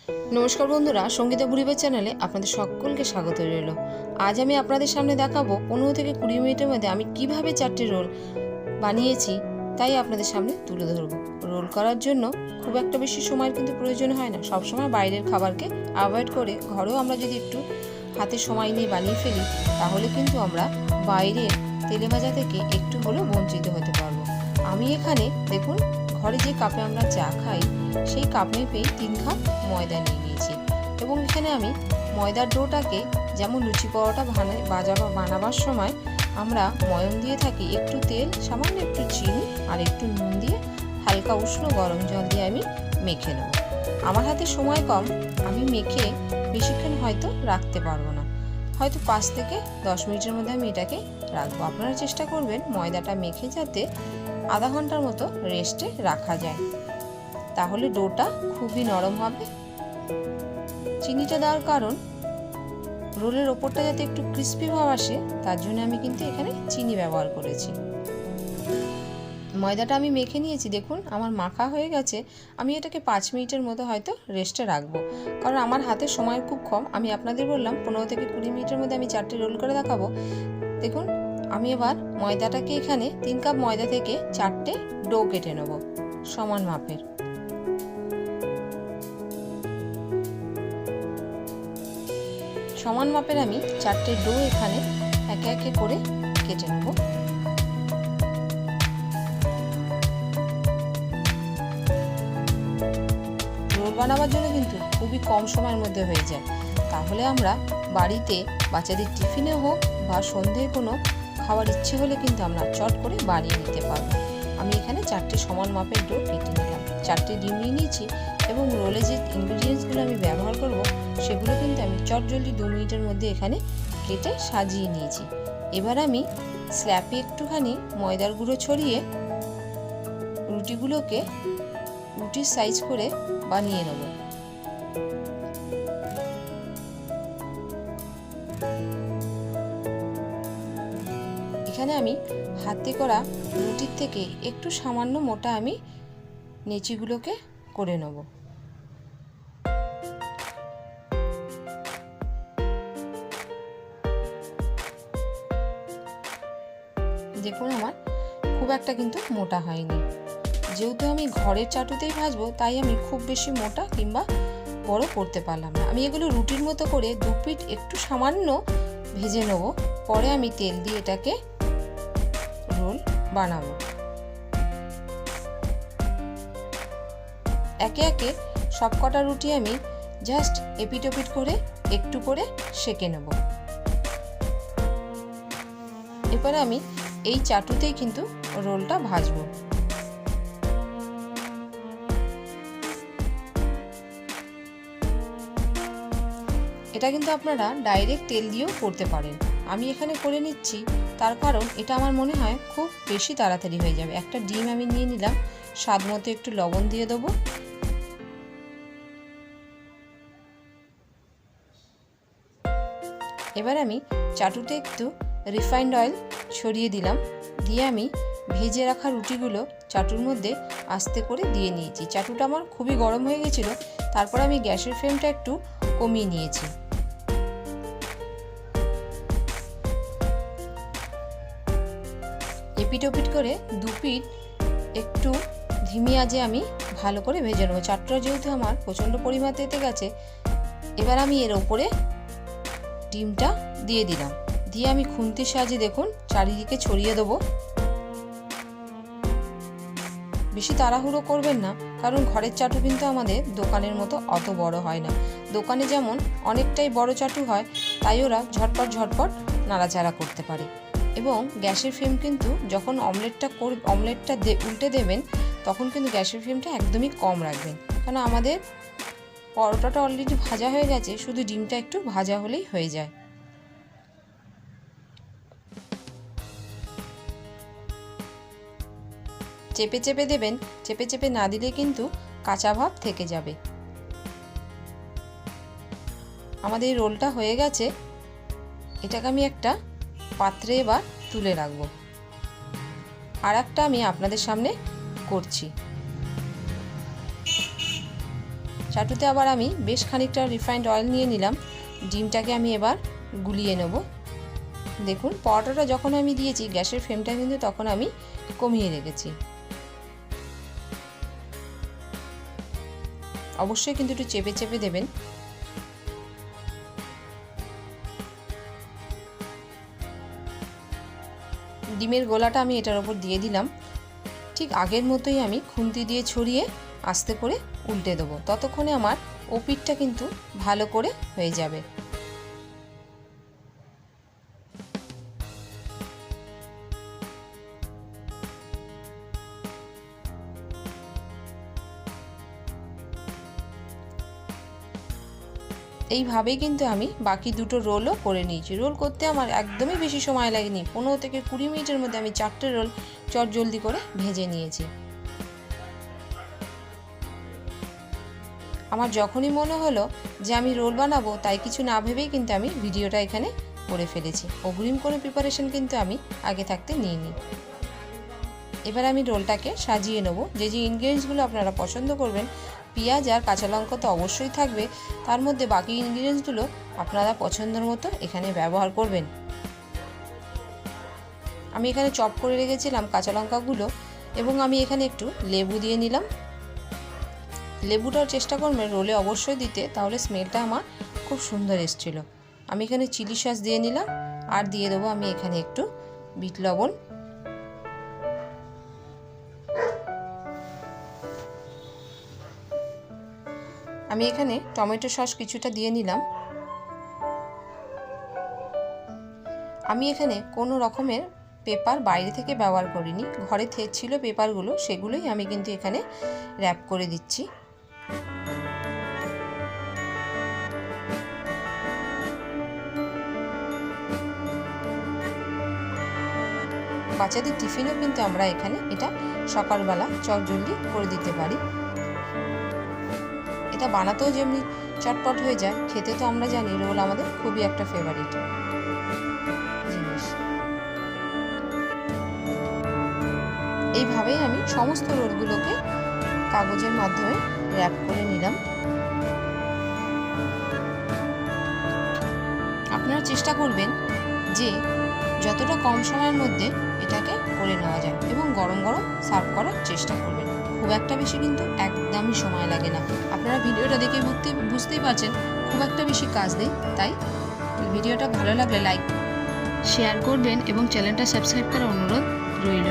নমস্কার বন্ধুরা, সঙ্গীতা বুড়িবার চ্যানেলে আপনাদের সকলকে স্বাগত রইল। আজ আমি আপনাদের সামনে দেখাবো 15 থেকে 20 মিনিটের মধ্যে আমি কিভাবে 4টি রোল বানিয়েছি, তাই আপনাদের সামনে তুলে ধরব। রোল করার জন্য খুব একটা বেশি সময়ের কিন্তু প্রয়োজন হয় না। সবসময় বাইরের খাবারকে অ্যাভয়েড করে ঘরেও আমরা যদি একটু হাতে সময় নিয়ে বানিয়ে ফেলি, তাহলে কিন্তু আমরা বাইরে তেলে ভাজা থেকে একটু হলেও বঞ্চিত হতে পারবো। আমি এখানে দেখুন, ঘরে যে কাপে আমরা চা খাই সেই কাপ মেপেই 3 কাপ ময়দা নিয়ে নিয়েছি। এবং এখানে আমি ময়দার ডোটাকে, যেমন লুচি পরোটা বানাবার সময় আমরা ময়ম দিয়ে থাকি, একটু তেল, সামান্য একটু চিনি আর একটু নুন দিয়ে হালকা উষ্ণ গরম জল দিয়ে আমি মেখে নেব। আমার হাতে সময় কম, আমি মেখে বেশিক্ষণ হয়তো রাখতে পারবো না, হয়তো 5 থেকে 10 মিনিটের মধ্যে আমি এটাকে রাখবো। আপনারা চেষ্টা করবেন ময়দাটা মেখে যাতে আধা ঘন্টার মতো রেস্টে রাখা যায়, তাহলে ডোটা খুবই নরম হবে। চিনিটা দেওয়ার কারণ রোলের ওপরটা যাতে একটু ক্রিস্পি ভাব আসে, তার জন্য আমি কিন্তু এখানে চিনি ব্যবহার করেছি। ময়দাটা আমি মেখে নিয়েছি, দেখুন আমার মাখা হয়ে গেছে। আমি এটাকে 5 মিনিটের মতো হয়তো রেস্টে রাখবো, কারণ আমার হাতে সময় খুব কম। আমি আপনাদের বললাম 15 থেকে 20 মিনিটের মধ্যে আমি 4টে রোল করে দেখাবো। দেখুন, আমি এবার ময়দাটাকে এখানে 3 কাপ ময়দা থেকে 4টে ডো কেটে নেব সমান মাপের। সমান মাপের আমি 4টে ডো এখানে একে একে করে কেটে নেব। রোল বানাবার জন্য কিন্তু খুবই কম সময়ের মধ্যে হয়ে যায়, তাহলে আমরা বাড়িতে বাচ্চাদের টিফিনে হোক বা সন্ধ্যায় কোনো খাওয়ার ইচ্ছে হলে কিন্তু আমরা চট করে বানিয়ে নিতে পারবো। আমি এখানে 4টে সমান মাপের ডো কেটে নিলাম, 4টে ডিম নিয়ে নিয়েছি এবং রোলে যে ইনগ্রিডিয়েন্টসগুলো আমি ব্যবহার করব সেগুলো কিন্তু আমি চটজলদি 2 মিনিটের মধ্যে এখানে কেটে সাজিয়ে নিয়েছি। এবার আমি স্ল্যাপে একটুখানি ময়দার গুঁড়ো ছড়িয়ে রুটিগুলোকে রুটির সাইজ করে বানিয়ে নেব। এখানে আমি হাতে করা রুটির থেকে একটু সামান্য মোটা আমি নেচিগুলোকে করে নেব। দেখুন, আমার খুব একটা কিন্তু মোটা হয়নি। যেহেতু আমি ঘরের চাটুতেই ভাজবো, তাই আমি খুব বেশি মোটা কিংবা বড় করতে পারলাম না। আমি এগুলো রুটির মতো করে 2 পিঠ একটু সামান্য ভেজে নেব, পরে আমি তেল দিয়ে এটাকে রোল বানাবো। একে একে সব কটা রুটি আমি জাস্ট এপিট ওপিট করে একটু করে সেঁকে নেব। এরপরে আমি এই চাটুতেই কিন্তু রোলটা ভাজবো। এটা কিন্তু আপনারা ডাইরেক্ট তেল দিয়েও করতে পারেন। আমি এখানে করে নিচ্ছি, তার কারণ এটা আমার মনে হয় খুব বেশি তাড়াতাড়ি হয়ে যাবে। একটা ডিম আমি নিয়ে নিলাম, স্বাদ মতো একটু লবণ দিয়ে দেবো। এবার আমি চাটুতে একটু রিফাইন্ড অয়েল ছড়িয়ে দিলাম, দিয়ে আমি ভেজে রাখা রুটিগুলো চাটুর মধ্যে আস্তে করে দিয়ে নিয়েছি। চাটুটা আমার খুবই গরম হয়ে গেছিলো, তারপর আমি গ্যাসের ফ্লেমটা একটু কমিয়ে নিয়েছি। এপিট ওপিট করে 2 পিঠ একটু ধিমি আঁচে আমি ভালো করে ভেজে নেবো। চাটুটা যেহেতু আমার প্রচণ্ড পরিমাণ তেতে গেছে, এবার আমি এর ওপরে ডিমটা দিয়ে দিলাম, দিয়ে আমি খুন্তির সাহায্যে দেখুন চারিদিকে ছড়িয়ে দেবো। বেশি তাড়াহুড়ো করবেন না, কারণ ঘরের চাটু কিন্তু আমাদের দোকানের মতো অত বড় হয় না। দোকানে যেমন অনেকটাই বড় চাটু হয়, তাই ওরা ঝটপট নাড়াচাড়া করতে পারে। এবং গ্যাসের ফ্লেম কিন্তু যখন অমলেটটা উল্টে দেবেন, তখন কিন্তু গ্যাসের ফ্লেমটা একদমই কম রাখবেন, কারণ আমাদের পরোটাটা অলরেডি ভাজা হয়ে গেছে, শুধু ডিমটা একটু ভাজা হলেই হয়ে যায়। চেপে চেপে দেবেন, চেপে চেপে না দিলে কিন্তু কাঁচা ভাব থেকে যাবে। আমাদের এই রোলটা হয়ে গেছে, এটাকে আমি একটা পাত্রে এবার তুলে রাখবো। আর একটা আমি আপনাদের সামনে করছি। চাটুতে আবার আমি বেশ খানিকটা রিফাইন্ড অয়েল নিয়ে নিলাম। ডিমটাকে আমি এবার গুলিয়ে নেব। দেখুন পরোটাটা যখন আমি দিয়েছি গ্যাসের ফ্লেমটা কিন্তু তখন আমি কমিয়ে রেখেছি। অবশ্যই কিন্তু একটু চেপে চেপে দেবেন। ডিমের গোলাটা আমি এটার ওপর দিয়ে দিলাম। ঠিক আগের মতোই আমি খুন্তি দিয়ে ছড়িয়ে আস্তে করে উল্টে দেবো। ততক্ষণে আমার ওপিঠটা কিন্তু ভালো করে হয়ে যাবে। এইভাবেই কিন্তু আমি বাকি দুটো রোলও করে নিয়েছি। রোল করতে আমার একদমই বেশি সময় লাগেনি, 15 থেকে 20 মিনিটের মধ্যে আমি 4টে রোল চটজলদি করে ভেজে নিয়েছি। আমার যখনই মনে হলো যে আমি রোল বানাবো, তাই কিছু না ভেবেই কিন্তু আমি ভিডিওটা এখানে করে ফেলেছি। অগ্রিম কোনো প্রিপারেশন কিন্তু আমি আগে থাকতে নিইনি। এবার আমি রোলটাকে সাজিয়ে নেব। যে যে ইনগ্রিডিয়েন্টসগুলো আপনারা পছন্দ করবেন, পেঁয়াজ আর কাঁচা লঙ্কা তো অবশ্যই থাকবে, তার মধ্যে বাকি ইনগ্রিডিয়েন্টসগুলো আপনারা পছন্দের মতো এখানে ব্যবহার করবেন। আমি এখানে চপ করে রেখেছিলাম কাঁচা লঙ্কাগুলো, এবং আমি এখানে একটু লেবু দিয়ে নিলাম। লেবুটাও চেষ্টা করবেন রোলে অবশ্যই দিতে, তাহলে স্মেলটা আমার খুব সুন্দর এসেছিলো। আমি এখানে চিলি সস দিয়ে নিলাম, আর দিয়ে দেবো আমি এখানে একটু বিট লবণ। আমি এখানে টমেটো সস কিছুটা দিয়ে নিলাম। আমি এখানে কোনো রকমের পেপার বাইরে থেকে ব্যবহার করিনি, ঘরে ছিল পেপারগুলো, সেগুলোই আমি কিন্তু এখানে র্যাপ করে দিচ্ছি। বাচ্চাদের টিফিনও কিন্তু আমরা এখানে এটা সকালবেলা চটজলদি করে দিতে পারি। এটা বানাতেও যেমনি চটপট হয়ে যায়, খেতে তো আমরা জানি রোল আমাদের খুবই একটা ফেভারিট জিনিস। এইভাবেই আমি সমস্ত রোলগুলোকে কাগজের মাধ্যমে র্যাপ করে নিলাম। আপনারা চেষ্টা করবেন যে যতটা কম সময়ের মধ্যে এটাকে করে নেওয়া যায়, এবং গরম গরম সার্ভ করার চেষ্টা করবেন। খুব একটা বেশি কিন্তু একদমই সময় লাগে না। আপনারা ভিডিওটা দেখে বুঝতেই পারছেন খুব একটা বেশি কাজ নেই। তাই ভিডিওটা ভালো লাগলে লাইক শেয়ার করবেন এবং চ্যানেলটা সাবস্ক্রাইব করার অনুরোধ রইল।